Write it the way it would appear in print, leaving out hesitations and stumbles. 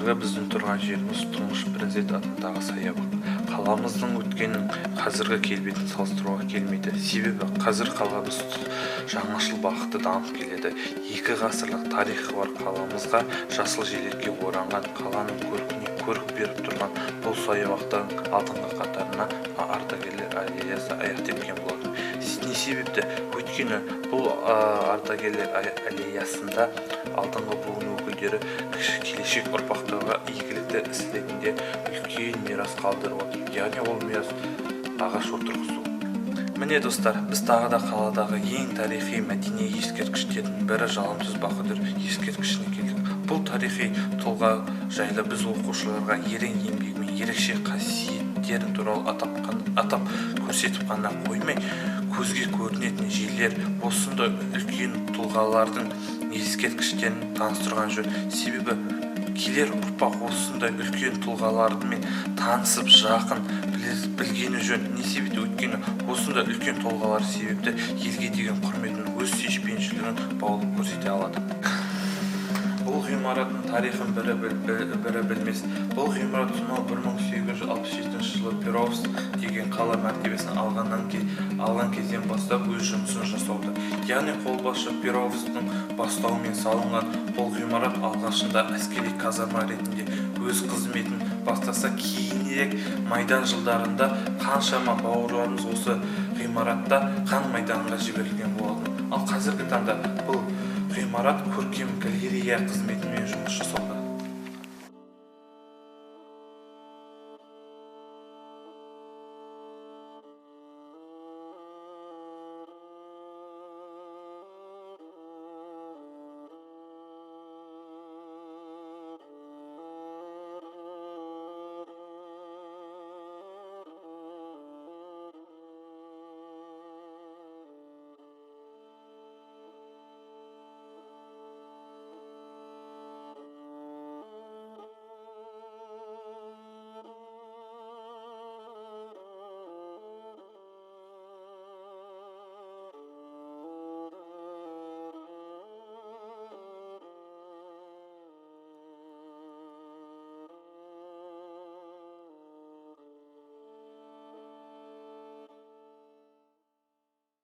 Қазіргі біздің тұрған жеріміз тұңғыш президент атындағы саябақ. Қаламыздың өткенін қазіргі келбетін салыстыруға келмейді. Себебі қазір қаламыз жаңашыл бағытта дамып келеді. 2 ғасырлық тарихы бар қаламызға жасыл желекке оранған, қаланың көркіне көрік беріп тұрған бұл саябақтың алдыңғы қатарына ардагерлер аллеясы аяқ тепкен болады. Не себепті? Өйткені бұл ардагерлер аллеясында алдыңғы буын өкілдері келешек ұрпақтарға игілікті істерінде үлкен мирас қалдырып отыр. Яғни ол мирас ағаш отырғызу. Міне достар, біз тағы да қаладағы ең тарихи мәдени ескерткіштердің бірі Жалаңтөс Баһадүр ескерткішіне келдік. Бұл тарихи тұлға жайлы біз оқушыларға ерен еңбегімен ерекше қасиеттерін туралы атап көрсетіп қана қоймай, көзге көрінетін жерлер осындай үлкен тұлғалардың ескерткіштерін таныстырған жөн. Себебі келер ұрпақ осындай үлкен тұлғалармен танысып, жақын білгені жөн. Не себепті? Өйткені осындай үлкен тұлғалар себепті елге деген құрметін, өз сүйіспеншілігін баулып көрсете алады. Бұл ғимараттың тарихын бірі білмес. Бұл ғимарат сонау 1867 жылы Перовск деген қала мәртебесін алған кезден бастап өз жұмысын жасауда. Яғни қолбасшы Перовсктың бастауымен салынған бұл ғимарат алғашында әскери казарма ретінде өз қызметін бастаса, кейінірек майдан жылдарында қаншама бауырларымыз осы ғимаратта қан майданға жіберілген болады. Ал қазіргі таңда бұл ғимарат көркем галерея қызметімен жұмыс жасауда.